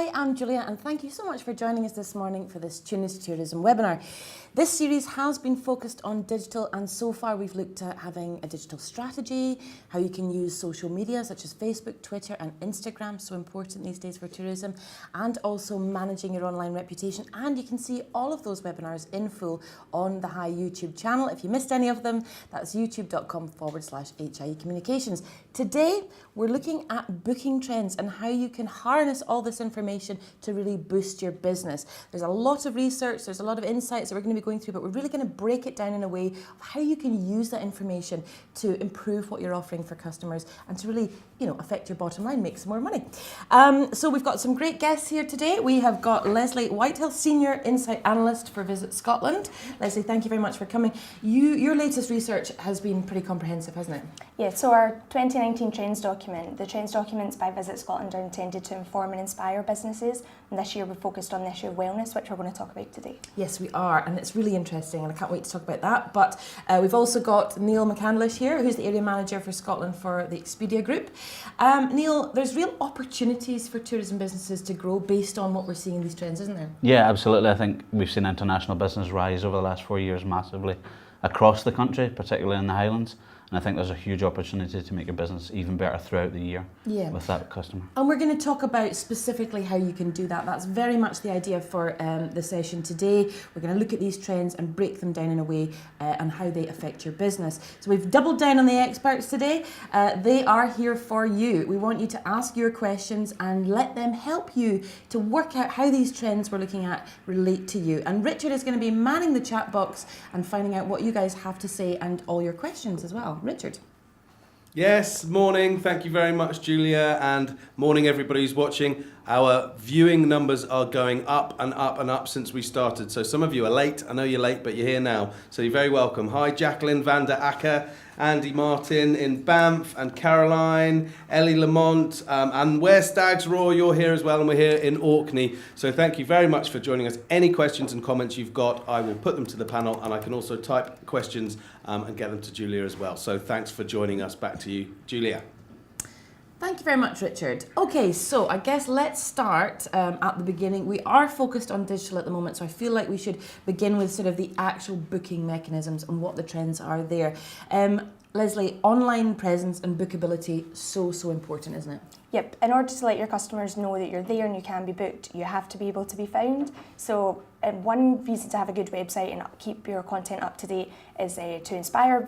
Hi, I'm Julia and thank you so much for joining us this morning for this Tuners Tourism webinar. This series has been focused on digital, and so far we've looked at having a digital strategy, how you can use social media such as Facebook, Twitter and Instagram, so important these days for tourism, and also managing your online reputation. And you can see all of those webinars in full on the Hi YouTube channel. If you missed any of them, that's youtube.com/HIE Communications. Today we're looking at booking trends and how you can harness all this information to really boost your business. There's a lot of research, there's a lot of insights that we're going to be going through, but we're really going to break it down in a way of how you can use that information to improve what you're offering for customers and to really, affect your bottom line, make some more money. So we've got some great guests here today. We have got Lesley Whitehill, Senior Insight Analyst for VisitScotland. Lesley, thank you very much for coming. Your latest research has been pretty comprehensive, hasn't it? Yeah, so our 2019 Trends document, the Trends documents by VisitScotland are intended to inform and inspire businesses, and this year we're focused on the issue of wellness, which we're going to talk about today. Yes, we are, and it's really interesting, and I can't wait to talk about that. But we've also got Neil McCandlish here, who's the Area Manager for Scotland for the Expedia Group. Neil, there's real opportunities for tourism businesses to grow based on what we're seeing in these trends, isn't there? Yeah, absolutely. I think we've seen international business rise over the last 4 years massively across the country, particularly in the Highlands. And I think there's a huge opportunity to make your business even better throughout the year with that customer. And we're going to talk about specifically how you can do that. That's very much the idea for the session today. We're going to look at these trends and break them down in a way and how they affect your business. So we've doubled down on the experts today. They are here for you. We want you to ask your questions and let them help you to work out how these trends we're looking at relate to you. And Richard is going to be manning the chat box and finding out what you guys have to say and all your questions as well. Richard. Yes, morning. Thank you very much, Julia, and morning everybody who's watching. Our viewing numbers are going up and up and up since we started. So some of you are late. I know you're late, but you're here now. So you're very welcome. Hi, Jacqueline van der Acker, Andy Martin in Banff, and Caroline, Ellie Lamont, and where Stags Roar, you're here as well, and we're here in Orkney. So thank you very much for joining us. Any questions and comments you've got, I will put them to the panel, and I can also type questions and get them to Julia as well. So thanks for joining us. Back to you, Julia. Thank you very much, Richard. Okay, so I guess let's start at the beginning. We are focused on digital at the moment, so I feel like we should begin with sort of the actual booking mechanisms and what the trends are there. Lesley, online presence and bookability, so important, isn't it? Yep, in order to let your customers know that you're there and you can be booked, you have to be able to be found. So one reason to have a good website and keep your content up to date is to inspire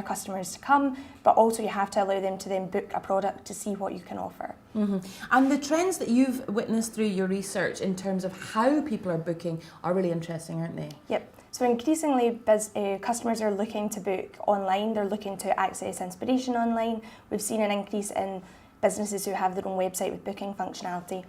customers to come, but also you have to allow them to then book a product to see what you can offer. Mm-hmm. And the trends that you've witnessed through your research in terms of how people are booking are really interesting, aren't they? Yep. So increasingly, customers are looking to book online. They're looking to access inspiration online. We've seen an increase in businesses who have their own website with booking functionality.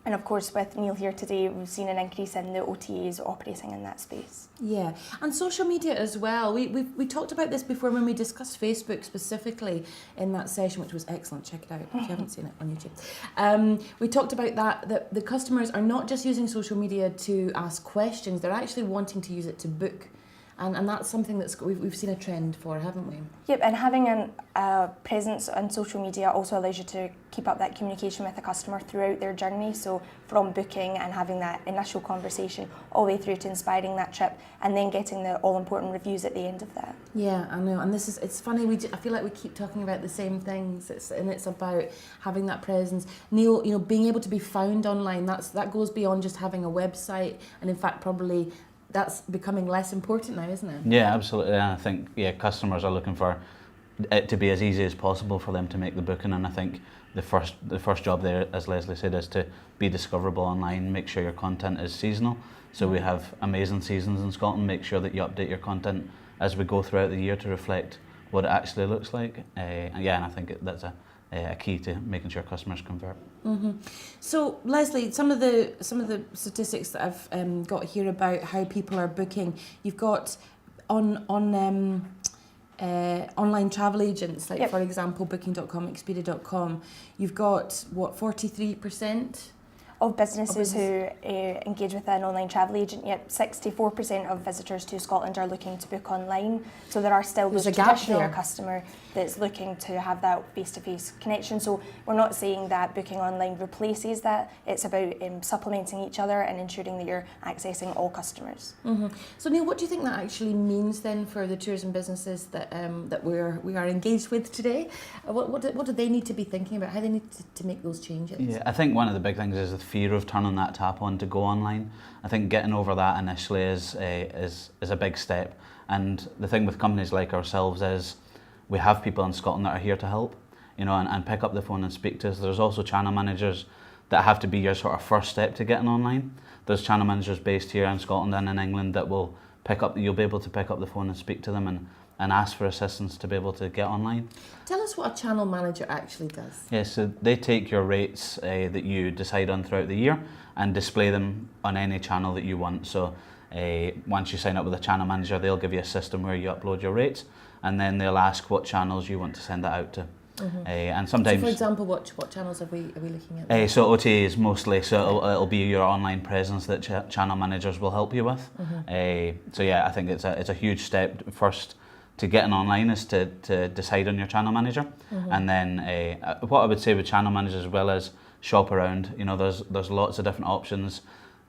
And of course, with Neil here today, we've seen an increase in the OTAs operating in that space. Yeah, and social media as well. We talked about this before when we discussed Facebook specifically in that session, which was excellent. Check it out if you haven't seen it on YouTube. We talked about that the customers are not just using social media to ask questions, they're actually wanting to use it to book. And that's something that we've seen a trend for, haven't we? Yep, and having a presence on social media also allows you to keep up that communication with the customer throughout their journey. So from booking and having that initial conversation all the way through to inspiring that trip and then getting the all-important reviews at the end of that. Yeah, I know. And it's funny, I feel like we keep talking about the same things. It's about having that presence. Neil, being able to be found online, that goes beyond just having a website, and in fact probably that's becoming less important now, isn't it? Yeah, absolutely. And I think customers are looking for it to be as easy as possible for them to make the booking. And I think the first job there, as Lesley said, is to be discoverable online. Make sure your content is seasonal. So we have amazing seasons in Scotland. Make sure that you update your content as we go throughout the year to reflect what it actually looks like. And I think that's a key to making sure customers convert. Mm-hmm. So Lesley, some of the statistics that I've got here about how people are booking, you've got on online travel agents, like for example Booking.com, Expedia.com, you've got 43% of businesses who engage with an online travel agent, yet 64% of visitors to Scotland are looking to book online. So there are still those traditional customer that's looking to have that face-to-face connection. So we're not saying that booking online replaces that. It's about supplementing each other and ensuring that you're accessing all customers. So Neil, what do you think that actually means then for the tourism businesses that we are engaged with today? What do they need to be thinking about? How they need to make those changes? Yeah, I think one of the big things is the fear of turning that tap on to go online. I think getting over that initially is a big step. And the thing with companies like ourselves is we have people in Scotland that are here to help, and pick up the phone and speak to us. There's also channel managers that have to be your sort of first step to getting online. There's channel managers based here in Scotland and in England that will you'll be able to pick up the phone and speak to them and ask for assistance to be able to get online. Tell us what a channel manager actually does. Yeah, so they take your rates that you decide on throughout the year and display them on any channel that you want. So once you sign up with a channel manager, they'll give you a system where you upload your rates, and then they'll ask what channels you want to send that out to. And sometimes, so for example, what channels are we looking at? So OTA is mostly, so it'll be your online presence that channel managers will help you with. So yeah, I think it's a huge step. First, to getting online is to decide on your channel manager, and then what I would say with channel managers as well as shop around. There's lots of different options.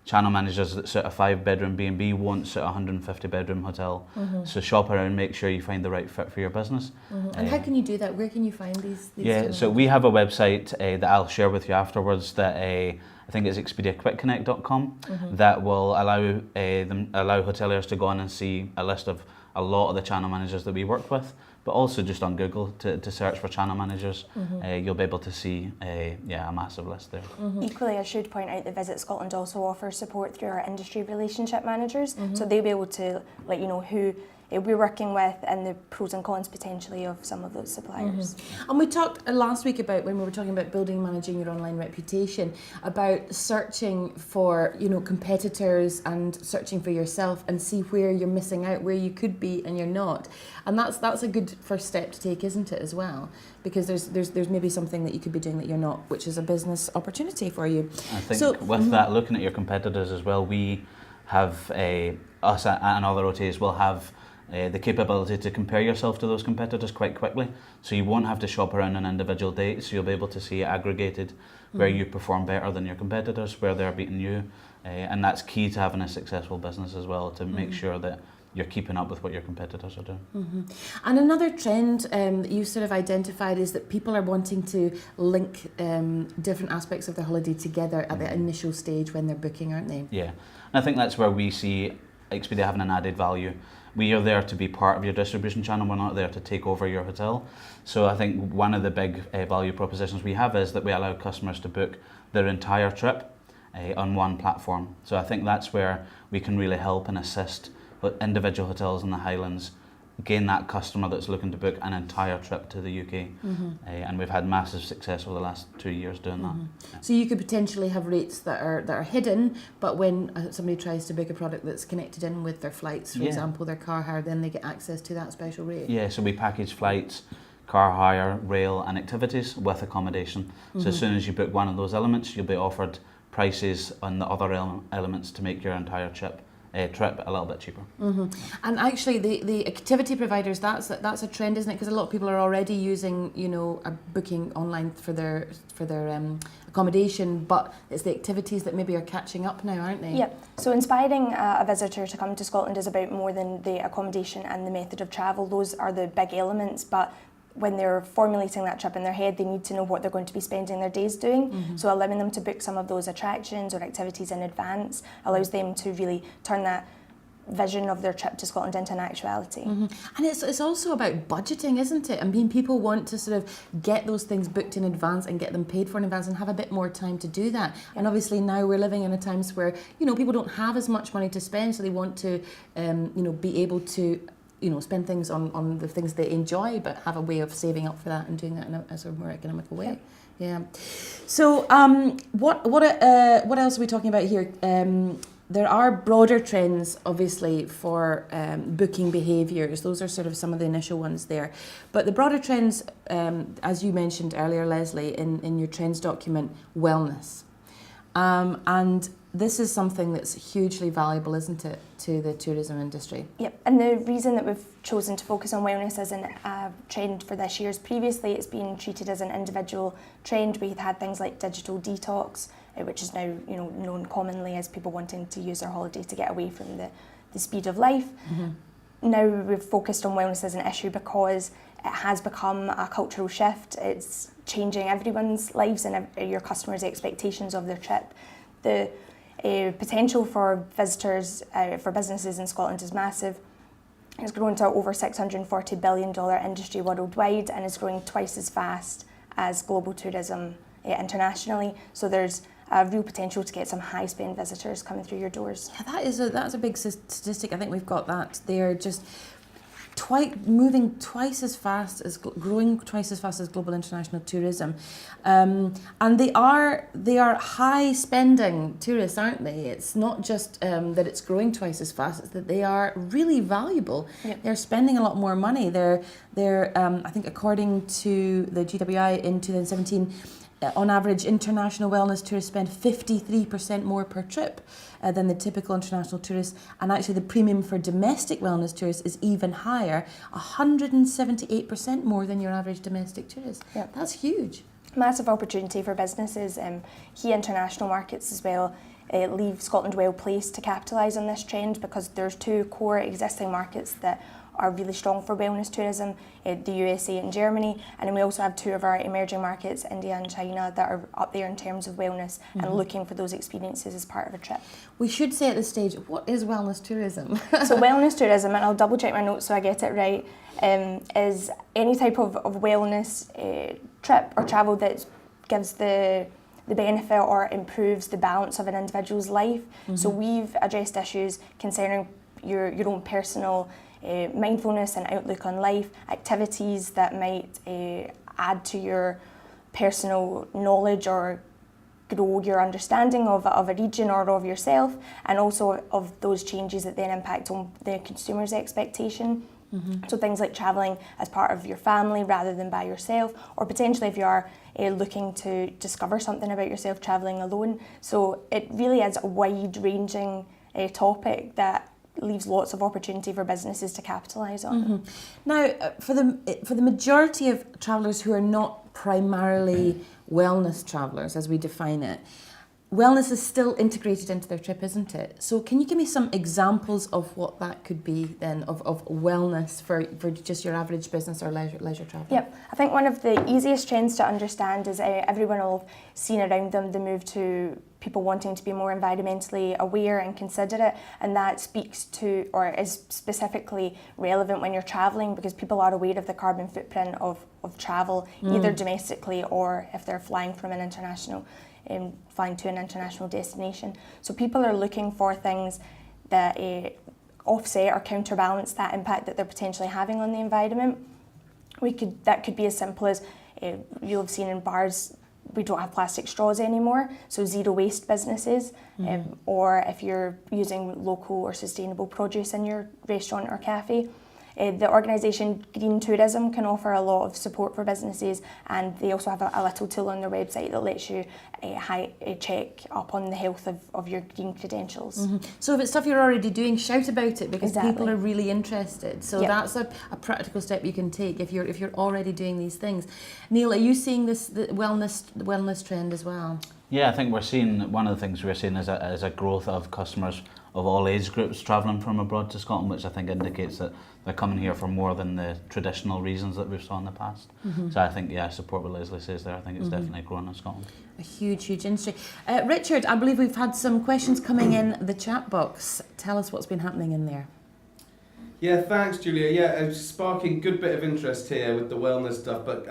Channel managers that suit a 5-bedroom B&B won't suit a 150-bedroom hotel. So shop around, make sure you find the right fit for your business. And how can you do that? Where can you find these Yeah, so we have a website that I'll share with you afterwards that I think it's expediaquickconnect.com that will allow hoteliers to go on and see a list of a lot of the channel managers that we work with, but also just on Google to search for channel managers, you'll be able to see a massive list there. Equally, I should point out that Visit Scotland also offers support through our industry relationship managers, so they'll be able to let you know who we're working with and the pros and cons potentially of some of those suppliers. And we talked last week about, when we were talking about building and managing your online reputation, about searching for competitors and searching for yourself and see where you're missing out, where you could be and you're not. And that's a good first step to take, isn't it, as well? Because there's maybe something that you could be doing that you're not, which is a business opportunity for you. I think with that, looking at your competitors as well, we have us and other OTAs will have the capability to compare yourself to those competitors quite quickly, so you won't have to shop around on individual dates. You'll be able to see aggregated where you perform better than your competitors, where they're beating you, and that's key to having a successful business as well, to make sure that you're keeping up with what your competitors are doing. And another trend that you sort of identified is that people are wanting to link different aspects of their holiday together at the initial stage when they're booking, aren't they? Yeah, and I think that's where we see Expedia having an added value. We are there to be part of your distribution channel, we're not there to take over your hotel. So I think one of the big value propositions we have is that we allow customers to book their entire trip on one platform. So I think that's where we can really help and assist individual hotels in the Highlands gain that customer that's looking to book an entire trip to the UK. And we've had massive success over the last 2 years doing that. So you could potentially have rates that are hidden, but when somebody tries to book a product that's connected in with their flights, for example, their car hire, then they get access to that special rate. Yeah, so we package flights, car hire, rail and activities with accommodation. So as soon as you book one of those elements, you'll be offered prices on the other elements to make your entire trip a little bit cheaper. And actually the activity providers, that's a trend, isn't it? Because a lot of people are already using a booking online for their accommodation, but it's the activities that maybe are catching up now, aren't they? Yep. So inspiring a visitor to come to Scotland is about more than the accommodation and the method of travel. Those are the big elements, but when they're formulating that trip in their head, they need to know what they're going to be spending their days doing. So allowing them to book some of those attractions or activities in advance allows them to really turn that vision of their trip to Scotland into an actuality. And it's also about budgeting, isn't it? I mean, people want to sort of get those things booked in advance and get them paid for in advance and have a bit more time to do that. And obviously now we're living in a times where, people don't have as much money to spend, so they want to, be able to spend things on the things they enjoy, but have a way of saving up for that and doing that as a more economical way. Yeah. So what else are we talking about here? There are broader trends, obviously, for booking behaviours. Those are sort of some of the initial ones there. But the broader trends, as you mentioned earlier, Lesley, in your trends document, wellness. And this is something that's hugely valuable, isn't it, to the tourism industry? Yep, and the reason that we've chosen to focus on wellness as a trend for this year is previously it's been treated as an individual trend. We've had things like digital detox, which is now known commonly as people wanting to use their holiday to get away from the speed of life. Now we've focused on wellness as an issue because it has become a cultural shift. It's changing everyone's lives and your customers' expectations of their trip. The potential for visitors, for businesses in Scotland is massive. It's grown to over $640 billion industry worldwide and is growing twice as fast as global tourism internationally. So there's a real potential to get some high spend visitors coming through your doors. Yeah, that's a big statistic. I think we've got that. They're just moving twice as fast as growing twice as fast as global international tourism, and they are high spending tourists, aren't they? It's not just that it's growing twice as fast; it's that they are really valuable. Yep. They're spending a lot more money. They're I think according to the GWI in 2017. On average, international wellness tourists spend 53% more per trip than the typical international tourist, and actually the premium for domestic wellness tourists is even higher, 178% more than your average domestic tourist. Yep. That's huge. Massive opportunity for businesses. Key international markets as well leave Scotland well placed to capitalise on this trend because there's two core existing markets that are really strong for wellness tourism, the USA and Germany, and then we also have two of our emerging markets, India and China, that are up there in terms of wellness and looking for those experiences as part of a trip. We should say at this stage, what is wellness tourism? So wellness tourism, and I'll double check my notes so I get it right, is any type of wellness trip or travel that gives the benefit or improves the balance of an individual's life. So we've addressed issues concerning your own personal mindfulness and outlook on life, activities that might add to your personal knowledge or grow your understanding of a region or of yourself, and also of those changes that then impact on the consumer's expectation. So things like travelling as part of your family rather than by yourself, or potentially if you are looking to discover something about yourself, travelling alone. So it really is a wide-ranging topic that leaves lots of opportunity for businesses to capitalise on. Now, for the majority of travellers who are not primarily wellness travellers, as we define it, wellness is still integrated into their trip, isn't it? So can you give me some examples of what that could be then, of wellness for just your average business or leisure travel? Yep, I think one of the easiest trends to understand is everyone will have seen around them the move to people wanting to be more environmentally aware and considerate, and that speaks to, or is specifically relevant when you're travelling, because people are aware of the carbon footprint of travel, either domestically or if they're flying from an international flying to an international destination. So people are looking for things that offset or counterbalance that impact that they're potentially having on the environment. That could be as simple as you'll have seen in bars, we don't have plastic straws anymore, so zero waste businesses, or if you're using local or sustainable produce in your restaurant or cafe. The organisation Green Tourism can offer a lot of support for businesses, and they also have a little tool on their website that lets you check up on the health of your green credentials. So if it's stuff you're already doing, shout about it, because Exactly. people are really interested. So Yep. that's a practical step you can take if you're already doing these things. Neil, are you seeing the wellness trend as well? Yeah, I think we're seeing, one of the things we're seeing is a growth of customers of all age groups travelling from abroad to Scotland, which I think indicates that they're coming here for more than the traditional reasons that we've saw in the past. So I think, I support what Lesley says there. I think it's definitely growing in Scotland. A huge industry. Richard, I believe we've had some questions coming in the chat box. Tell us what's been happening in there. Yeah, thanks, Julia. Yeah, it's sparking good bit of interest here with the wellness stuff. But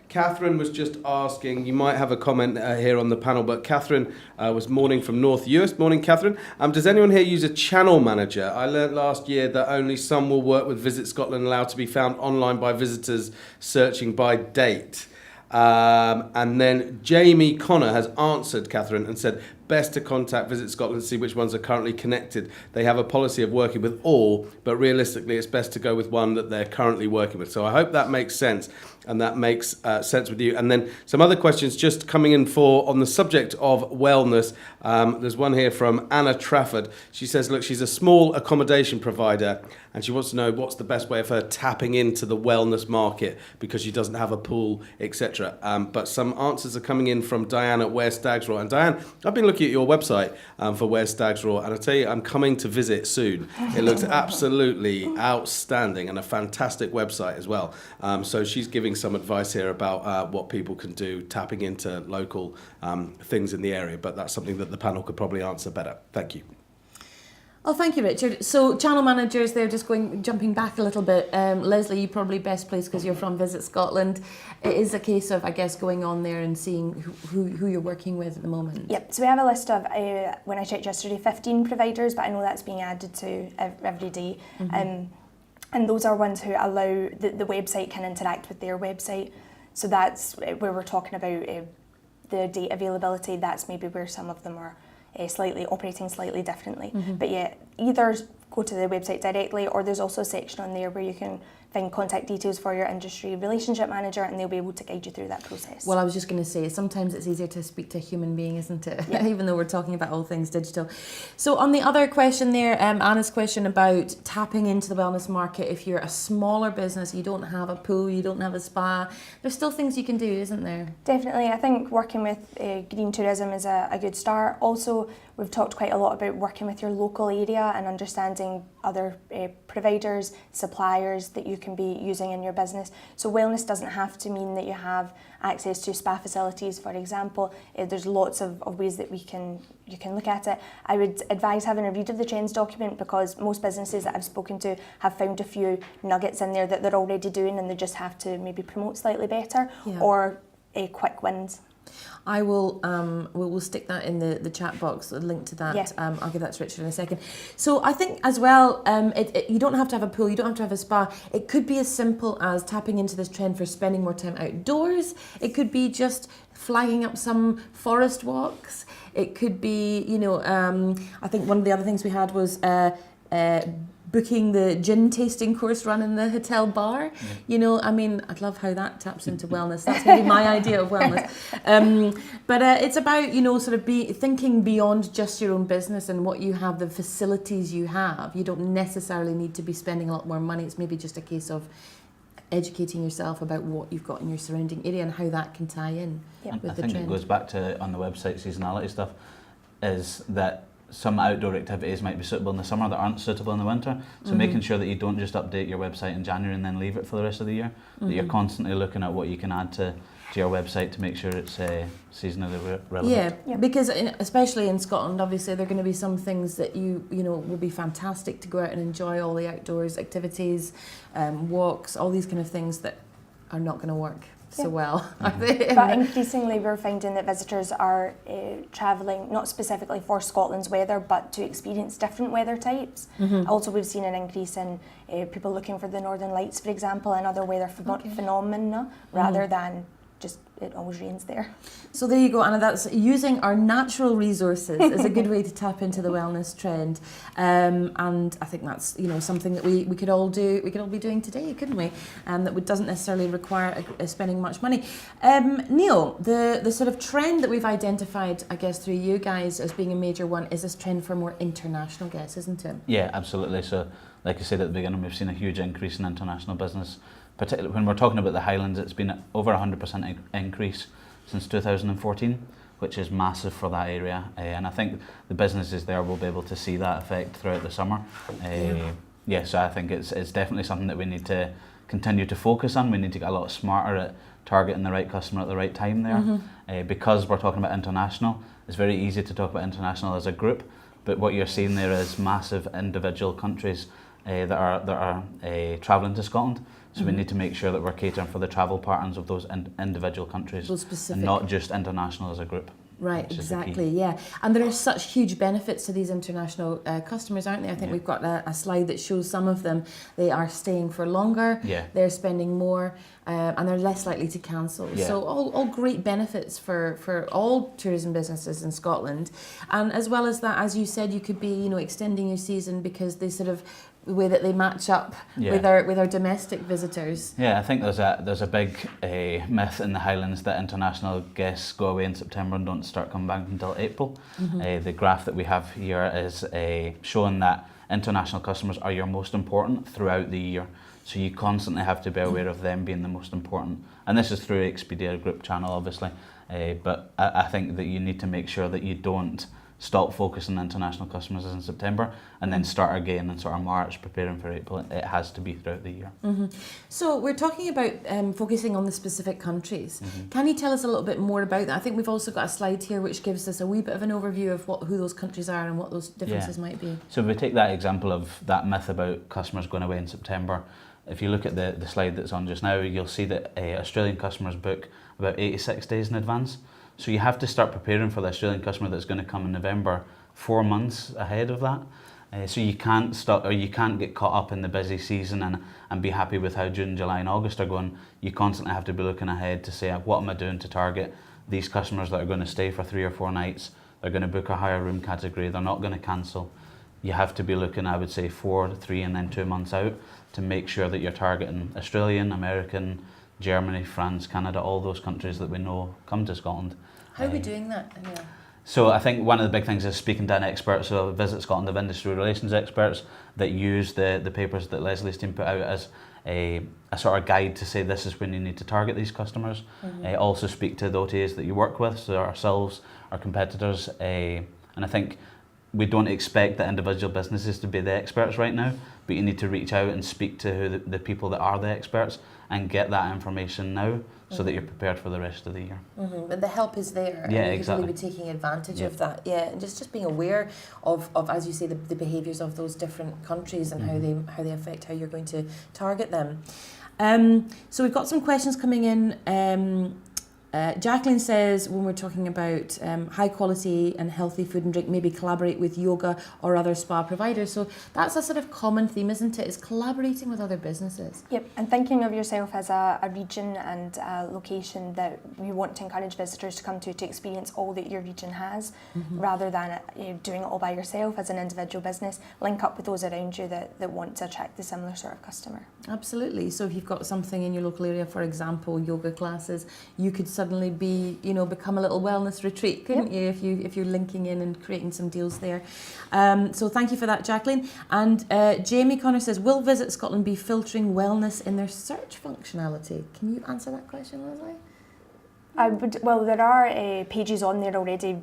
Catherine was just asking, you might have a comment here on the panel, but Catherine was morning from North Uist. Morning, Catherine. Does anyone here use a channel manager? I learnt last year that only some will work with Visit Scotland, allowed to be found online by visitors searching by date. And then Jamie Connor has answered Catherine and said, best to contact Visit Scotland to see which ones are currently connected. They have a policy of working with all, but realistically it's best to go with one that they're currently working with. So I hope that makes sense, and that makes sense with you. And then some other questions just coming in on the subject of wellness. There's one here from Anna Trafford. She says, look, she's a small accommodation provider and she wants to know what's the best way of her tapping into the wellness market because she doesn't have a pool, etc. But some answers are coming in from Diane at Where Stags Roar. And Diane, I've been looking at your website for Where Stags Roar, and I tell you, I'm coming to visit soon. It looks absolutely outstanding and a fantastic website as well. So she's giving some advice here about what people can do, tapping into local things in the area, but that's something that the panel could probably answer better. Thank you. Oh, thank you, Richard. So channel managers, they're just jumping back a little bit. Lesley, you're probably best placed because you're from Visit Scotland. It is a case of, I guess, going on there and seeing who you're working with at the moment. Yep, so we have a list of, when I checked yesterday, 15 providers, but I know that's being added to every day. And those are ones who allow the website can interact with their website. So that's where we're talking about the data availability. That's maybe where some of them are operating slightly differently. But yeah, either go to the website directly, or there's also a section on there where you can find contact details for your industry relationship manager, and they'll be able to guide you through that process. Well, I was just going to say, sometimes it's easier to speak to a human being, isn't it? Yeah. Even though we're talking about all things digital. So on the other question there, Anna's question about tapping into the wellness market, if you're a smaller business, you don't have a pool, you don't have a spa, there's still things you can do, isn't there? Definitely. I think working with green tourism is a good start. Also, we've talked quite a lot about working with your local area and understanding other providers, suppliers that you can be using in your business. So wellness doesn't have to mean that you have access to spa facilities, for example. There's lots of ways that you can look at it. I would advise having a read of the trends document, because most businesses that I've spoken to have found a few nuggets in there that they're already doing, and they just have to maybe promote slightly better, or quick wins. I will we'll stick that in the chat box, a link to that. Yeah. I'll give that to Richard in a second. So I think as well, you don't have to have a pool, you don't have to have a spa. It could be as simple as tapping into this trend for spending more time outdoors. It could be just flagging up some forest walks. It could be, I think one of the other things we had was booking the gin tasting course run in the hotel bar. I'd love how that taps into wellness. That's maybe my idea of wellness. But it's about, sort of thinking beyond just your own business and what you have, the facilities you have. You don't necessarily need to be spending a lot more money. It's maybe just a case of educating yourself about what you've got in your surrounding area and how that can tie in with the trend. I think it goes back to, on the website, seasonality stuff, is that some outdoor activities might be suitable in the summer that aren't suitable in the winter. So making sure that you don't just update your website in January and then leave it for the rest of the year. That you're constantly looking at what you can add to your website to make sure it's seasonally relevant. Yeah, because especially in Scotland, obviously there are going to be some things that you will be fantastic to go out and enjoy, all the outdoors activities, walks, all these kind of things that are not going to work so well, are they? But increasingly we're finding that visitors are travelling not specifically for Scotland's weather, but to experience different weather types. Also, we've seen an increase in people looking for the Northern Lights, for example, and other weather phenomena, rather than just it always rains there. So there you go, Anna. That's using our natural resources is a good way to tap into the wellness trend, and I think that's something that we could all do. We could all be doing today, couldn't we? That doesn't necessarily require spending much money. Neil, the sort of trend that we've identified, I guess, through you guys as being a major one is this trend for more international guests, isn't it? Yeah, absolutely. So, like I said at the beginning, we've seen a huge increase in international business. Particularly when we're talking about the Highlands, it's been over 100% increase since 2014, which is massive for that area. And I think the businesses there will be able to see that effect throughout the summer. So I think it's definitely something that we need to continue to focus on. We need to get a lot smarter at targeting the right customer at the right time there. Because we're talking about international, it's very easy to talk about international as a group, but what you're seeing there is massive individual countries that are travelling to Scotland. So we need to make sure that we're catering for the travel patterns of those individual countries, and not just international as a group. Right, which is the key. exactly, yeah. And there are such huge benefits to these international customers, aren't there? I think Yeah. we've got a slide that shows some of them. They are staying for longer, Yeah. they're spending more, and they're less likely to cancel. Yeah. So all great benefits for all tourism businesses in Scotland. And as well as that, as you said, you could be, extending your season because they sort of, the way that they match up Yeah. with our domestic visitors. Yeah, I think there's a big myth in the Highlands that international guests go away in September and don't start coming back until April. The graph that we have here is showing that international customers are your most important throughout the year. So you constantly have to be aware of them being the most important. And this is through Expedia group channel, obviously. But I think that you need to make sure that you don't stop focusing on international customers in September and then start again in sort of March, preparing for April. It has to be throughout the year. So we're talking about focusing on the specific countries. Can you tell us a little bit more about that? I think we've also got a slide here which gives us a wee bit of an overview of who those countries are and what those differences might be. So if we take that example of that myth about customers going away in September, if you look at the slide that's on just now, you'll see that Australian customers book about 86 days in advance. So you have to start preparing for the Australian customer that's going to come in November 4 months ahead of that. So you can't stop, or you can't get caught up in the busy season and be happy with how June, July and August are going. You constantly have to be looking ahead to say, what am I doing to target these customers that are going to stay for 3 or 4 nights? They're going to book a higher room category, they're not going to cancel. You have to be looking, I would say, 4, 3 and then 2 months out to make sure that you're targeting Australian, American, Germany, France, Canada, all those countries that we know come to Scotland. How are we doing that? Yeah. So I think one of the big things is speaking to an expert. So Visit Scotland have industry relations experts that use the papers that Lesley's team put out as a sort of guide to say this is when you need to target these customers. Also speak to the OTAs that you work with, so ourselves, our competitors, and I think we don't expect the individual businesses to be the experts right now, but you need to reach out and speak to the people that are the experts and get that information now so that you're prepared for the rest of the year. But the help is there. Yeah, and you exactly. could really be taking advantage of that. Yeah, and just being aware of, as you say, the behaviours of those different countries and how they affect how you're going to target them. So we've got some questions coming in. Jacqueline says, when we're talking about high quality and healthy food and drink, maybe collaborate with yoga or other spa providers. So that's a sort of common theme, isn't it? Is collaborating with other businesses. Yep, and thinking of yourself as a region and a location that you want to encourage visitors to come to experience all that your region has, rather than doing it all by yourself as an individual business. Link up with those around you that want to attract the similar sort of customer. Absolutely. So if you've got something in your local area, for example, yoga classes, you could suddenly become a little wellness retreat, couldn't you, if you're linking in and creating some deals there. So thank you for that, Jacqueline. And Jamie Connor says, will Visit Scotland be filtering wellness in their search functionality? Can you answer that question, Lesley? Well, there are pages on there already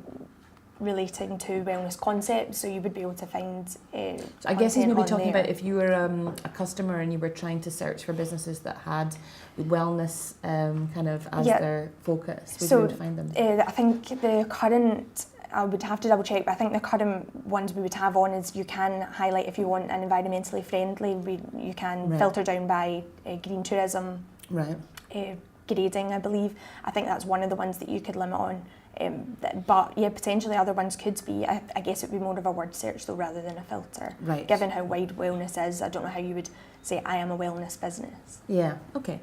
relating to wellness concepts, so you would be able to find I guess he's maybe talking there. about if you were a customer and you were trying to search for businesses that had wellness kind of as their focus, would you be able to find them? I think the current, I would have to double check, but I think the current ones we would have on is you can highlight if you want an environmentally friendly, you can filter down by green tourism grading, I believe. I think that's one of the ones that you could limit on. But yeah, potentially other ones could be, I guess it would be more of a word search though rather than a filter. Right. Given how wide wellness is, I don't know how you would say I am a wellness business. Yeah, okay.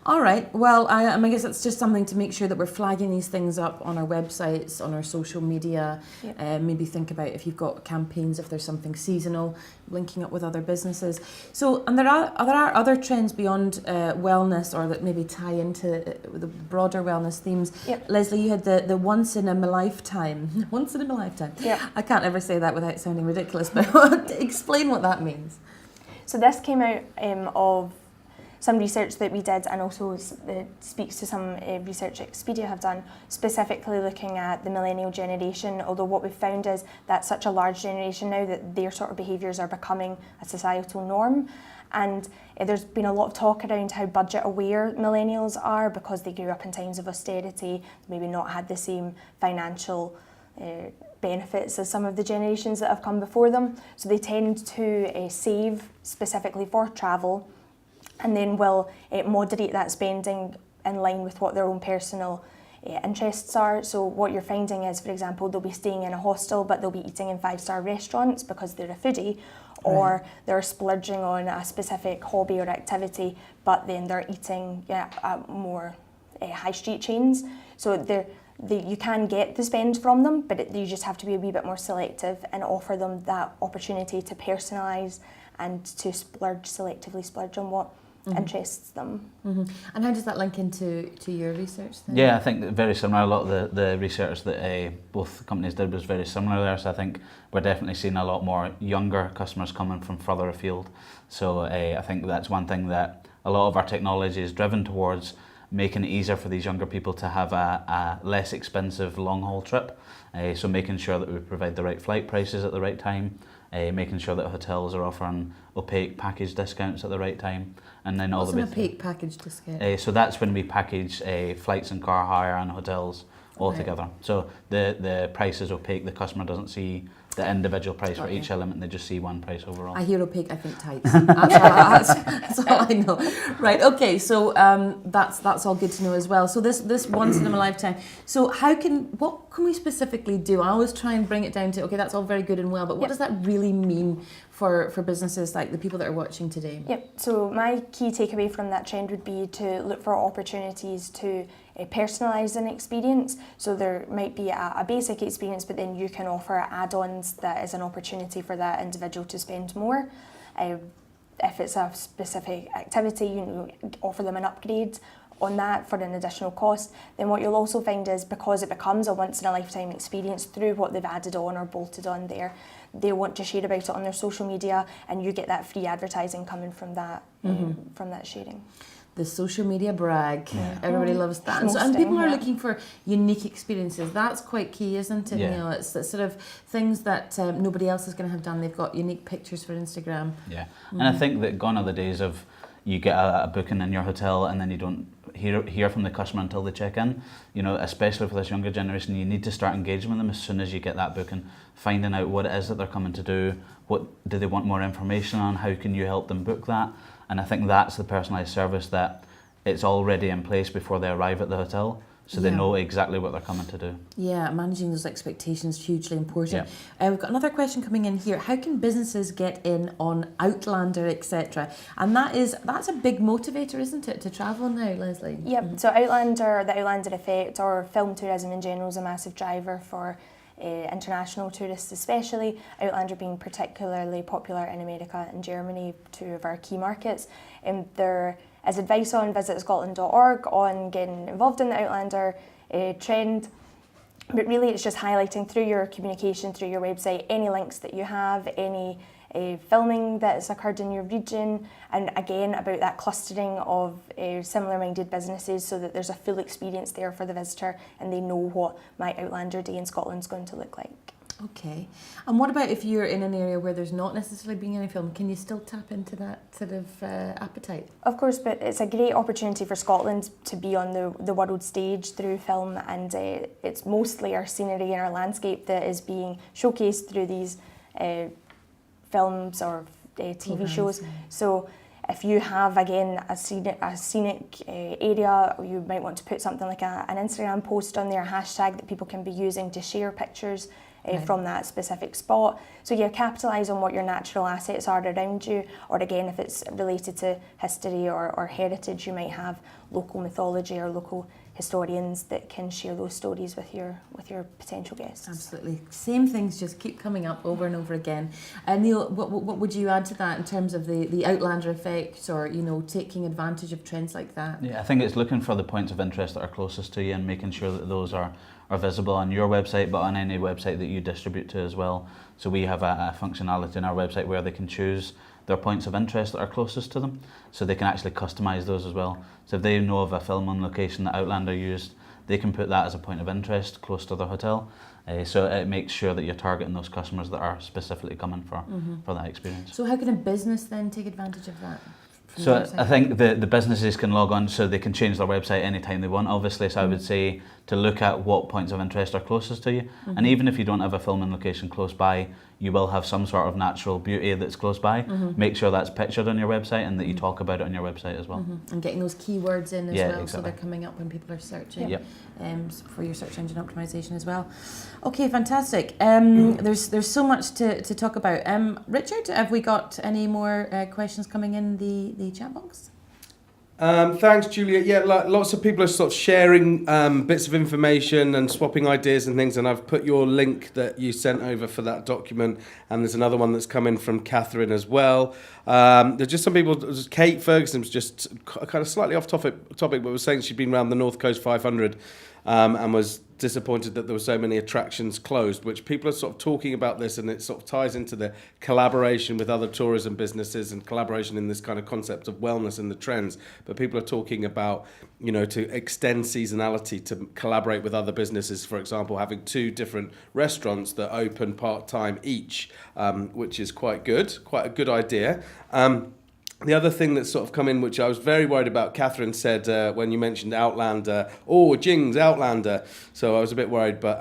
All right, well, I guess that's just something to make sure that we're flagging these things up on our websites, on our social media. Maybe think about if you've got campaigns, if there's something seasonal, linking up with other businesses. So, and there are other trends beyond wellness, or that maybe tie into the broader wellness themes. Lesley, you had the once in a lifetime. Once in a lifetime. I can't ever say that without sounding ridiculous, but explain what that means. So this came out of some research that we did, and also speaks to some research Expedia have done, specifically looking at the millennial generation, although what we've found is that's such a large generation now that their sort of behaviours are becoming a societal norm. And there's been a lot of talk around how budget aware millennials are because they grew up in times of austerity, maybe not had the same financial benefits as some of the generations that have come before them. So they tend to save specifically for travel, and then will moderate that spending in line with what their own personal interests are. So what you're finding is, for example, they'll be staying in a hostel, but they'll be eating in 5-star restaurants because they're a foodie, or they're splurging on a specific hobby or activity, but then they're eating at more high street chains. So you can get the spend from them, but you just have to be a wee bit more selective and offer them that opportunity to personalise and to selectively splurge on what interests them. And how does that link into your research then? Yeah, I think that very similar. A lot of the research that both companies did was very similar there. So I think we're definitely seeing a lot more younger customers coming from further afield. So I think that's one thing that a lot of our technology is driven towards, making it easier for these younger people to have a less expensive long haul trip. So making sure that we provide the right flight prices at the right time, making sure that hotels are offering opaque package discounts at the right time, and then all What's the way an opaque package discount? so that's when we package flights and car hire and hotels all together. So the price is opaque. The customer doesn't see the individual price for each element. They just see one price overall. I hear opaque, I think tights. That's all I know. Right. Okay. So that's all good to know as well. So this once in a lifetime. So what can we specifically do? I always try and bring it down to, okay, that's all very good and well, but what does that really mean for businesses like the people that are watching today? Yep. So my key takeaway from that trend would be to look for opportunities to personalise an experience. So there might be a basic experience, but then you can offer add-ons that is an opportunity for that individual to spend more. If it's a specific activity, offer them an upgrade on that for an additional cost. Then what you'll also find is, because it becomes a once in a lifetime experience through what they've added on or bolted on there, they want to share about it on their social media, and you get that free advertising coming from that sharing. The social media brag. Everybody loves that. And people are looking for unique experiences. That's quite key, isn't it, Neil? It's the sort of things that nobody else is going to have done. They've got unique pictures for Instagram. Yeah. And I think that gone are the days of you get a booking in your hotel and then you don't hear from the customer until they check in. Especially for this younger generation, you need to start engaging with them as soon as you get that booking, finding out what it is that they're coming to do, what do they want more information on, how can you help them book that. And I think that's the personalised service, that it's already in place before they arrive at the hotel, so they know exactly what they're coming to do. Yeah, managing those expectations is hugely important. We've got another question coming in here. How can businesses get in on Outlander Etc? And that's a big motivator, isn't it, to travel now, Lesley? Yep. So Outlander, the Outlander effect, or film tourism in general, is a massive driver for international tourists especially, Outlander being particularly popular in America and Germany, two of our key markets. There is advice on VisitScotland.org on getting involved in the Outlander trend, but really it's just highlighting through your communication, through your website, any links that you have, any filming that has occurred in your region, and again about that clustering of similar-minded businesses, so that there's a full experience there for the visitor and they know what my Outlander day in Scotland is going to look like. Okay. And what about if you're in an area where there's not necessarily being any film? Can you still tap into that sort of appetite? Of course, but it's a great opportunity for Scotland to be on the world stage through film, and it's mostly our scenery and our landscape that is being showcased through these films or TV shows. So if you have, again, a scenic area, or you might want to put something like an Instagram post on there, a hashtag that people can be using to share pictures from that specific spot. So you capitalise on what your natural assets are around you, or again, if it's related to history or heritage, you might have local mythology or local historians that can share those stories with your potential guests. Absolutely. Same things just keep coming up over and over again. Neil, what would you add to that in terms of the Outlander effect, or taking advantage of trends like that? Yeah, I think it's looking for the points of interest that are closest to you and making sure that those are visible on your website, but on any website that you distribute to as well. So we have a functionality in our website where they can choose their points of interest that are closest to them, so they can actually customise those as well. So if they know of a film on location that Outlander used, they can put that as a point of interest close to their hotel. So it makes sure that you're targeting those customers that are specifically coming for that experience. So how can a business then take advantage of that? from So the website? I think the businesses can log on, so they can change their website anytime they want, obviously. So I would say to look at what points of interest are closest to you. And even if you don't have a filming location close by, you will have some sort of natural beauty that's close by. Make sure that's pictured on your website and that you talk about it on your website as well. And getting those keywords in as Yeah, well, so exactly. they're coming up when people are searching. Yep. For your search engine optimization as well. Okay, fantastic. There's so much to talk about. Richard, have we got any more questions coming in the chat box? Thanks, Julia. Yeah, lots of people are sort of sharing bits of information and swapping ideas and things, and I've put your link that you sent over for that document, and there's another one that's come in from Catherine as well. There's just some people, Kate Ferguson was just kind of slightly off topic, but was saying she'd been around the North Coast 500 and was disappointed that there were so many attractions closed, which people are sort of talking about this, and it sort of ties into the collaboration with other tourism businesses and collaboration in this kind of concept of wellness and the trends. But people are talking about, to extend seasonality, to collaborate with other businesses, for example, having 2 different restaurants that open part-time each, which is quite a good idea. The other thing that's sort of come in, which I was very worried about, Catherine said when you mentioned Outlander, Jing's Outlander. So I was a bit worried, but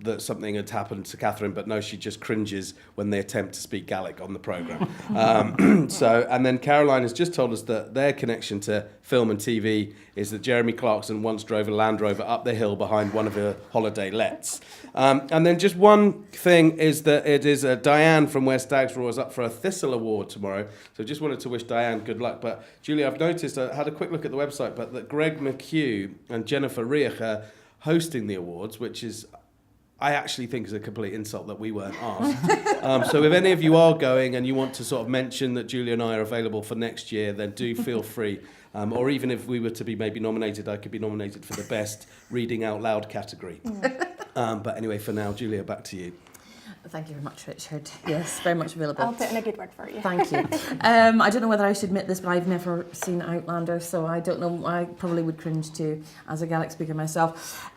that something had happened to Catherine. But no, she just cringes when they attempt to speak Gaelic on the programme. And then Caroline has just told us that their connection to film and TV is that Jeremy Clarkson once drove a Land Rover up the hill behind one of her holiday lets. And then just one thing is that it is Diane from West Dagsborough is up for a Thistle Award tomorrow. So just wanted to wish Diane good luck. But Julia, I've noticed, I had a quick look at the website, but that Greg McHugh and Jennifer Riech are hosting the awards, which is, I actually think is a complete insult that we weren't asked. So if any of you are going and you want to sort of mention that Julia and I are available for next year, then do feel free. Or even if we were to be maybe nominated, I could be nominated for the best reading out loud category. But anyway, for now, Julia, back to you. Thank you very much, Richard. Yes, very much available. I'll put in a good word for you. Thank you. I don't know whether I should admit this, but I've never seen Outlander, so I don't know. I probably would cringe too, as a Gaelic speaker myself.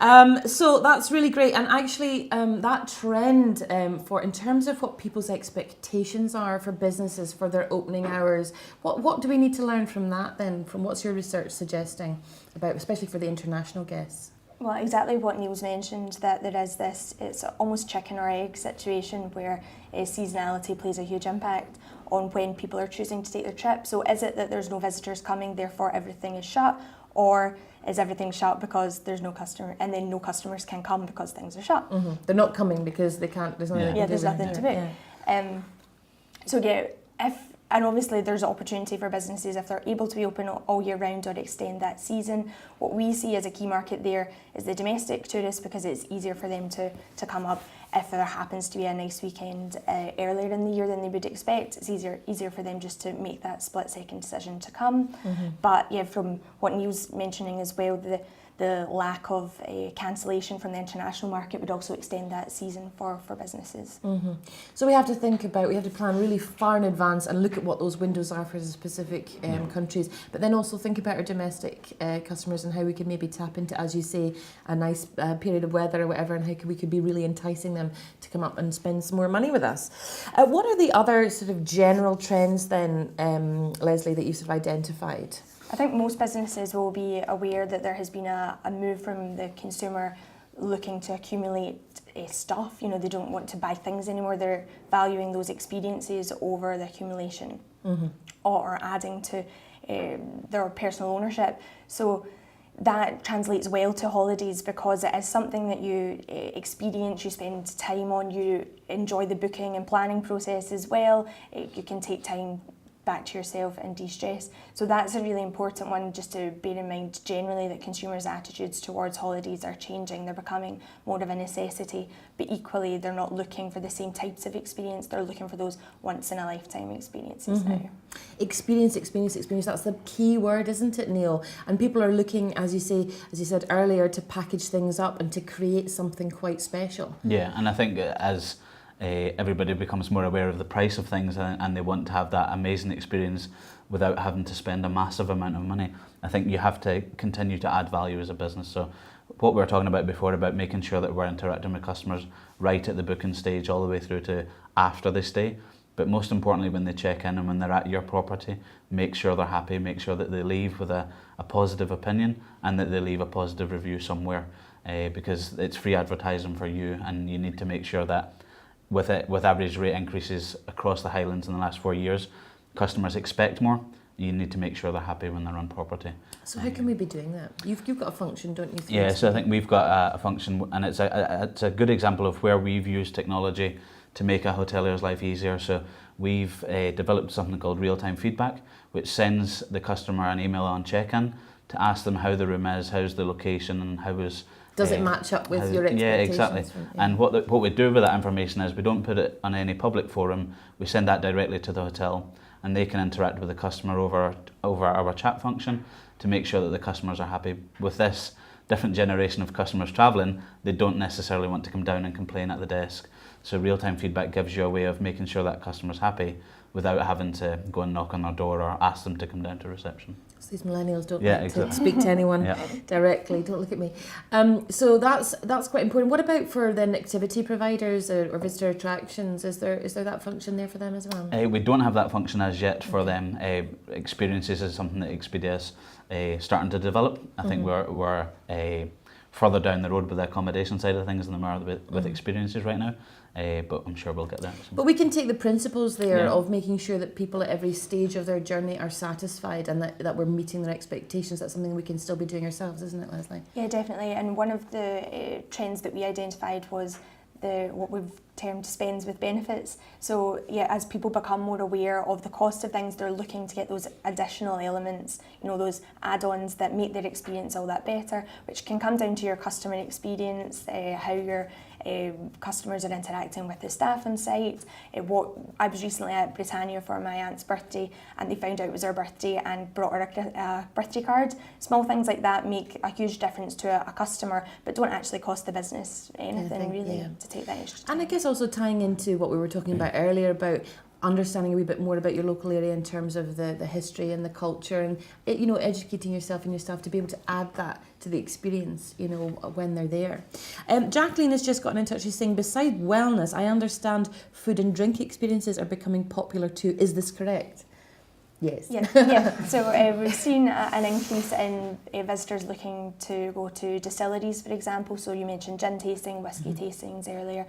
So that's really great. And actually, that trend in terms of what people's expectations are for businesses for their opening hours, what do we need to learn from that then? From what's your research suggesting about, especially for the international guests? Well, exactly what Neil's mentioned, that there is this, it's almost chicken or egg situation where seasonality plays a huge impact on when people are choosing to take their trip. So is it that there's no visitors coming, therefore everything is shut, or is everything shut because there's no customer, and then no customers can come because things are shut? Mm-hmm. They're not coming because they can't, there's nothing they can do. There's nothing to do. And obviously there's opportunity for businesses if they're able to be open all year round or extend that season. What we see as a key market there is the domestic tourists, because it's easier for them to come up. If there happens to be a nice weekend earlier in the year than they would expect, it's easier for them just to make that split-second decision to come. Mm-hmm. But yeah, from what Neil's mentioning as well, the lack of cancellation from the international market would also extend that season for businesses. Mm-hmm. So we have to plan really far in advance and look at what those windows are for the specific countries, but then also think about our domestic customers and how we can maybe tap into, as you say, a nice period of weather or whatever, and how we could be really enticing them to come up and spend some more money with us. What are the other sort of general trends then, Lesley, that you've sort of identified? I think most businesses will be aware that there has been a move from the consumer looking to accumulate stuff. They don't want to buy things anymore. They're valuing those experiences over the accumulation or adding to their personal ownership. So that translates well to holidays, because it is something that you experience, you spend time on, you enjoy the booking and planning process as well. You can take time back to yourself and de-stress. So that's a really important one, just to bear in mind generally, that consumers' attitudes towards holidays are changing. They're becoming more of a necessity, but equally they're not looking for the same types of experience. They're looking for those once-in-a-lifetime experiences now. Experience, that's the key word, isn't it, Neil? And people are looking, as you said earlier, to package things up and to create something quite special. Yeah, and I think as everybody becomes more aware of the price of things and they want to have that amazing experience without having to spend a massive amount of money, I think you have to continue to add value as a business. So what we were talking about before, about making sure that we're interacting with customers right at the booking stage all the way through to after they stay, But most importantly, when they check in and when they're at your property, make sure they're happy, make sure that they leave with a positive opinion and that they leave a positive review somewhere, because it's free advertising for you, and you need to make sure that with average rate increases across the Highlands in the last 4 years, customers expect more. You need to make sure they're happy when they're on property. So how can we be doing that? You've got a function, don't you? Yeah, so I think we've got a function, and it's a good example of where we've used technology to make a hotelier's life easier. So we've developed something called real-time feedback, which sends the customer an email on check-in to ask them how the room is, how's the location, and how is... Does it match up with your expectations? Yeah, exactly. And what we do with that information is we don't put it on any public forum, we send that directly to the hotel, and they can interact with the customer over our chat function to make sure that the customers are happy. With this different generation of customers travelling, they don't necessarily want to come down and complain at the desk. So real-time feedback gives you a way of making sure that customer's happy without having to go and knock on their door or ask them to come down to reception. So these millennials don't Yeah, like exactly. to speak to anyone Yeah. directly. Don't look at me. So that's quite important. What about for then activity providers or visitor attractions? Is there that function there for them as well? We don't have that function as yet for them. Experiences is something that Expedia is starting to develop. I think we're further down the road with the accommodation side of things than we are with experiences right now. But I'm sure we'll get there. So. But we can take the principles there Yeah. of making sure that people at every stage of their journey are satisfied and that we're meeting their expectations. That's something we can still be doing ourselves, isn't it, Lesley? Yeah, definitely. And one of the trends that we identified was what we've termed spends with benefits. So yeah, as people become more aware of the cost of things, they're looking to get those additional elements, those add-ons that make their experience all that better, which can come down to your customer experience, how your customers are interacting with the staff on site. I was recently at Britannia for my aunt's birthday, and they found out it was her birthday and brought her a birthday card. Small things like that make a huge difference to a customer, but don't actually cost the business anything really to take that extra time. And I guess also tying into what we were talking about earlier about understanding a wee bit more about your local area in terms of the history and the culture, and educating yourself and your staff to be able to add that to the experience when they're there. Jacqueline has just gotten in touch. She's saying, beside wellness, I understand food and drink experiences are becoming popular too. Is this correct? Yes. Yeah. So we've seen an increase in visitors looking to go to distilleries, for example. So you mentioned gin tasting, whiskey tastings earlier,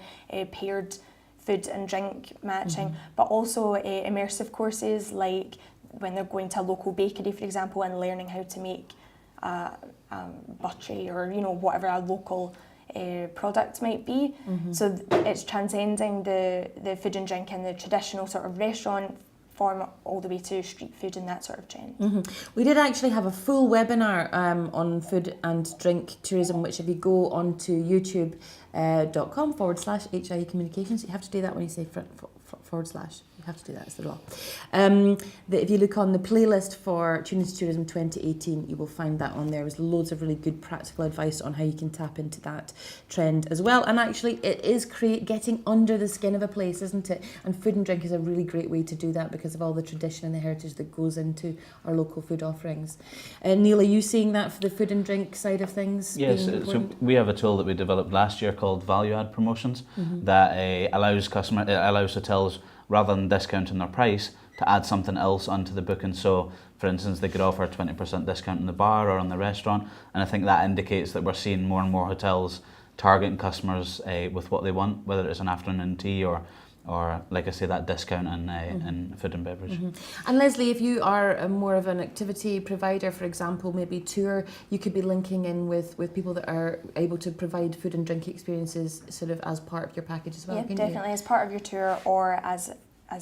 paired food and drink matching, but also immersive courses like when they're going to a local bakery, for example, and learning how to make buttery or whatever a local product might be. So it's transcending the food and drink in the traditional sort of restaurant form all the way to street food and that sort of trend. We did actually have a full webinar on food and drink tourism, which if you go onto youtube.com/HIE Communications, you have to do that when you say // you have to do that, it's the law. If you look on the playlist for Tune Into Tourism 2018, you will find that on there. There's loads of really good practical advice on how you can tap into that trend as well. And actually, it is getting under the skin of a place, isn't it? And food and drink is a really great way to do that because of all the tradition and the heritage that goes into our local food offerings. Neil, are you seeing that for the food and drink side of things? Yes, so we have a tool that we developed last year called Value Add Promotions that allows hotels, rather than discounting their price, to add something else onto the booking. So, for instance, they could offer a 20% discount in the bar or on the restaurant, and I think that indicates that we're seeing more and more hotels targeting customers with what they want, whether it's an afternoon tea or like I say, that discount in food and beverage. And Lesley, if you are more of an activity provider, for example, maybe tour, you could be linking in with people that are able to provide food and drink experiences sort of as part of your package as well. Yeah, definitely as part of your tour, or as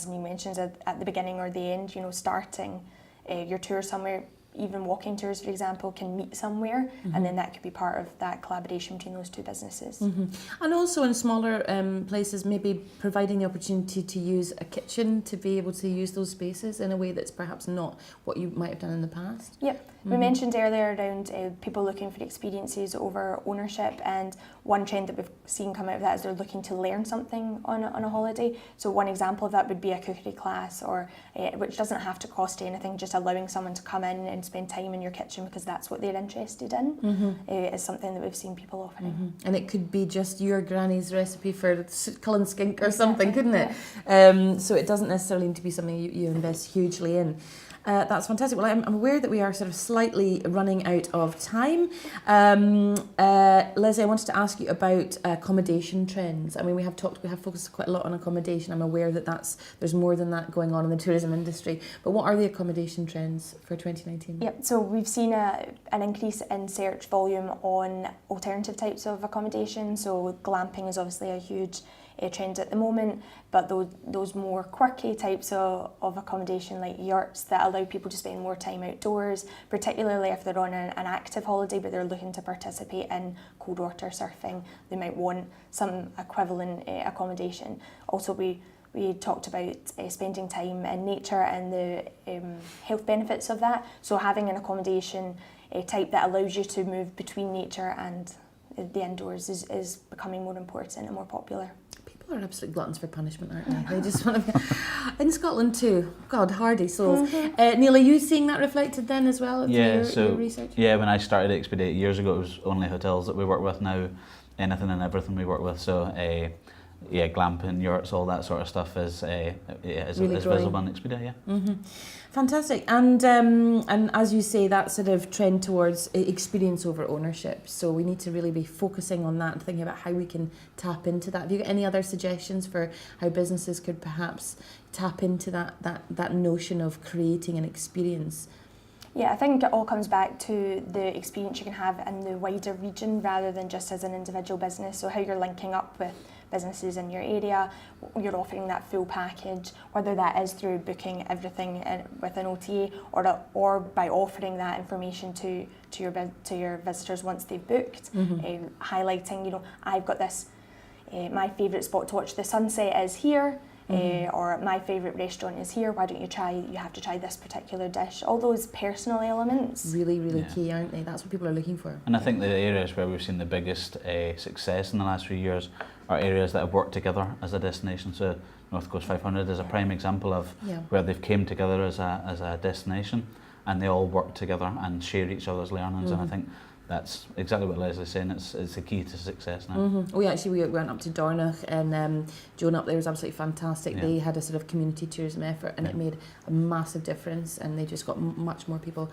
Neil mentions at the beginning or the end, starting your tour somewhere. Even walking tours, for example, can meet somewhere, and then that could be part of that collaboration between those two businesses. And also in smaller places, maybe providing the opportunity to use a kitchen to be able to use those spaces in a way that's perhaps not what you might have done in the past. Yep. We mentioned earlier around people looking for experiences over ownership, and one trend that we've seen come out of that is they're looking to learn something on a holiday. So one example of that would be a cookery class, or which doesn't have to cost anything, just allowing someone to come in and and spend time in your kitchen because that's what they're interested in, is something that we've seen people offering. And it could be just your granny's recipe for Cullen skink or something, Exactly, couldn't it? So it doesn't necessarily need to be something you invest hugely in. That's fantastic. Well, I'm aware that we are sort of slightly running out of time. Lesley, I wanted to ask you about accommodation trends. I mean, we have focused quite a lot on accommodation. I'm aware that there's more than that going on in the tourism industry. But what are the accommodation trends for 2019? Yep, so we've seen an increase in search volume on alternative types of accommodation. So glamping is obviously a huge trend at the moment, but those more quirky types of accommodation like yurts that allow people to spend more time outdoors, particularly if they're on an active holiday but they're looking to participate in cold water surfing, they might want some equivalent accommodation. Also, we talked about spending time in nature and the health benefits of that, so having an accommodation type that allows you to move between nature and the indoors is becoming more important and more popular. People are absolute gluttons for punishment, aren't they? They just want to be... In Scotland too. God, hardy souls. Neil, are you seeing that reflected then as well? Your research? Yeah, when I started Expedite years ago, it was only hotels that we work with. Now, anything and everything we work with. So, glamping, yurts, all that sort of stuff is really visible on Expedite. Fantastic. And as you say, that sort of trend towards experience over ownership. So we need to really be focusing on that and thinking about how we can tap into that. Have you got any other suggestions for how businesses could perhaps tap into that notion of creating an experience? Yeah, I think it all comes back to the experience you can have in the wider region rather than just as an individual business. So how you're linking up with businesses in your area, you're offering that full package, whether that is through booking everything with an OTA or by offering that information to your visitors once they've booked, highlighting, I've got this, my favourite spot to watch the sunset is here. Or my favourite restaurant is here, why don't you have to try this particular dish. All those personal elements. Really key, aren't they? That's what people are looking for. And I think the areas where we've seen the biggest success in the last few years are areas that have worked together as a destination. So North Coast 500 is a prime example of where they've came together as a destination and they all work together and share each other's learnings. And I think that's exactly what Lesley's saying. It's the key to success now. We went up to Dornoch and Joan up there was absolutely fantastic. They had a sort of community tourism effort and it made a massive difference, and they just got much more people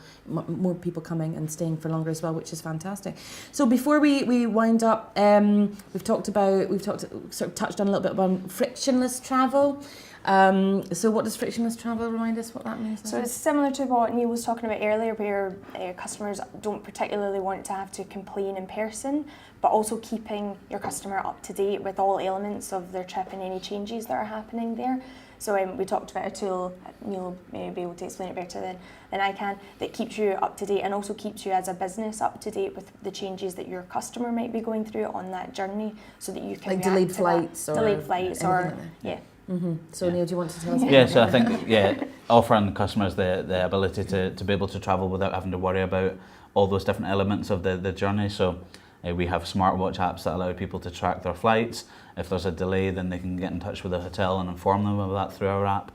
coming and staying for longer as well, which is fantastic. So before we wind up, we've sort of touched on a little bit about frictionless travel. So what does frictionless travel remind us what that means? So it's similar to what Neil was talking about earlier, where customers don't particularly want to have to complain in person, but also keeping your customer up to date with all elements of their trip and any changes that are happening there. So we talked about a tool, Neil may be able to explain it better than I can, that keeps you up to date and also keeps you as a business up to date with the changes that your customer might be going through on that journey, so that you can like delayed flights or So Neil, do you want to tell us? So I think offering customers the ability to be able to travel without having to worry about all those different elements of the journey. So we have smartwatch apps that allow people to track their flights. If there's a delay, then they can get in touch with the hotel and inform them of that through our app.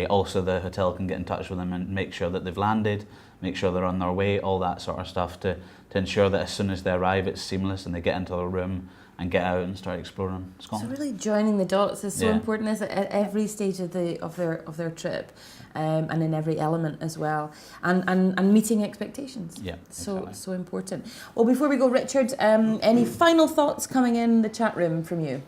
Also, the hotel can get in touch with them and make sure that they've landed, make sure they're on their way, all that sort of stuff to ensure that as soon as they arrive, it's seamless and they get into their room and get out and start exploring Scotland. So really joining the dots is so important, isn't it, at every stage of their trip, and in every element as well, and meeting expectations. Yeah, exactly. So important. Well, before we go, Richard, any final thoughts coming in the chat room from you?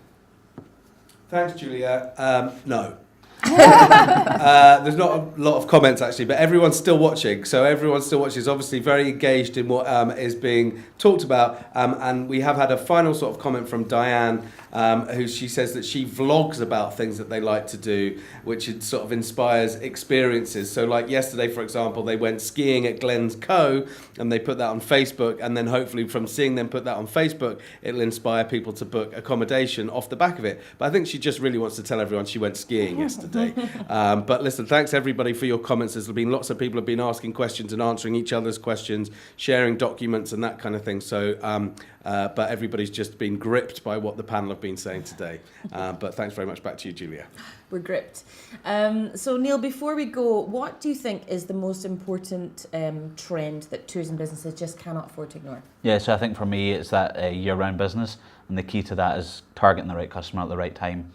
Thanks, Julia. No. There's not a lot of comments actually, but everyone's still watching. So everyone still watches, obviously very engaged in what is being talked about. And we have had a final sort of comment from Diane, who she says that she vlogs about things that they like to do, which it sort of inspires experiences. So like yesterday, for example, they went skiing at Glens Coe and they put that on Facebook, and then hopefully from seeing them put that on Facebook, it'll inspire people to book accommodation off the back of it. But I think she just really wants to tell everyone she went skiing yesterday. But listen, thanks everybody for your comments. There's been lots of people have been asking questions and answering each other's questions, sharing documents and that kind of thing. So but everybody's just been gripped by what the panel have been saying today. But thanks very much. Back to you, Julia. We're gripped. So Neil, before we go, what do you think is the most important trend that tourism businesses just cannot afford to ignore? Yeah, so I think for me it's that year-round business, and the key to that is targeting the right customer at the right time.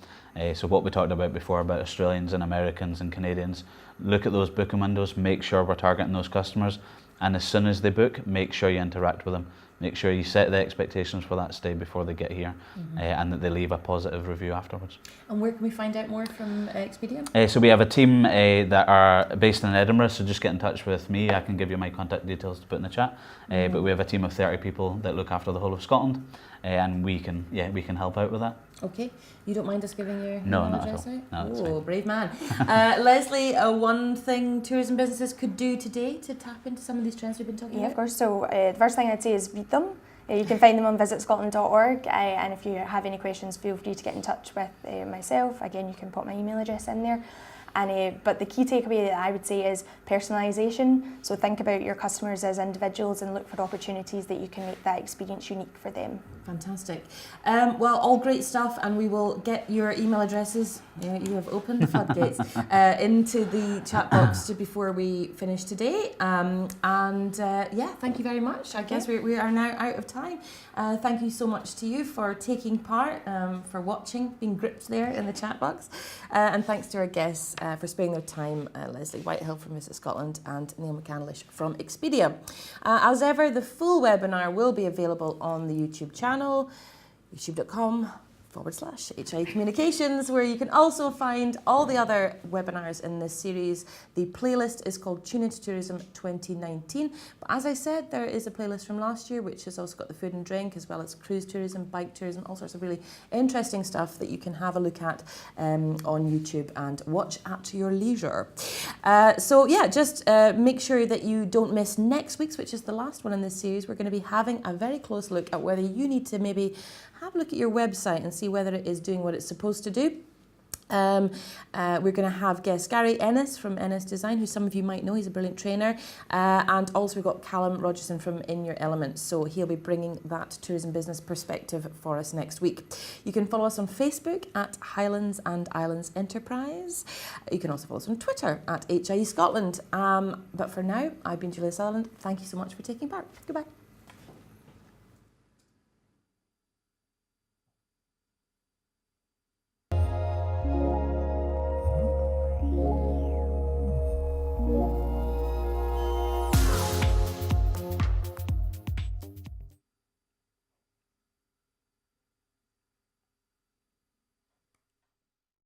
So what we talked about before about Australians and Americans and Canadians, look at those booking windows, make sure we're targeting those customers, and as soon as they book, make sure you interact with them. Make sure you set the expectations for that stay before they get here, and that they leave a positive review afterwards. And where can we find out more from Expedia? So we have a team that are based in Edinburgh, so just get in touch with me. I can give you my contact details to put in the chat. But we have a team of 30 people that look after the whole of Scotland, and we can help out with that. Okay, you don't mind us giving your No, email not at address all. out? No, that's Oh, fine. brave man. Leslie, one thing tourism businesses could do today to tap into some of these trends we've been talking Yeah, about? of course. So the first thing I'd say is read them. You can find them on VisitScotland.org, and if you have any questions, feel free to get in touch with myself. Again, you can put my email address in there. And but the key takeaway that I would say is personalisation. So think about your customers as individuals and look for opportunities that you can make that experience unique for them. Fantastic. Well, all great stuff, and we will get your email addresses. Yeah, you have opened the floodgates into the chat box before we finish today. Thank you very much. I guess we are now out of time. Thank you so much to you for taking part, for watching, being gripped there in the chat box, and thanks to our guests for sparing their time, Lesley Whitehill from Visit Scotland and Neil McCandlish from Expedia. As ever, the full webinar will be available on the YouTube channel, youtube.com/HIE Communications, where you can also find all the other webinars in this series. The playlist is called Tune Into Tourism 2019. But as I said, there is a playlist from last year, which has also got the food and drink, as well as cruise tourism, bike tourism, all sorts of really interesting stuff that you can have a look at on YouTube and watch at your leisure. Just make sure that you don't miss next week's, which is the last one in this series. We're going to be having a very close look at whether you need to maybe have a look at your website and see whether it is doing what it's supposed to do. We're going to have guest Gary Ennis from Ennis Design, who some of you might know. He's a brilliant trainer. And also we've got Callum Rogerson from In Your Element. So he'll be bringing that tourism business perspective for us next week. You can follow us on Facebook at Highlands and Islands Enterprise. You can also follow us on Twitter at HIE Scotland. But for now, I've been Julia Sutherland. Thank you so much for taking part. Goodbye.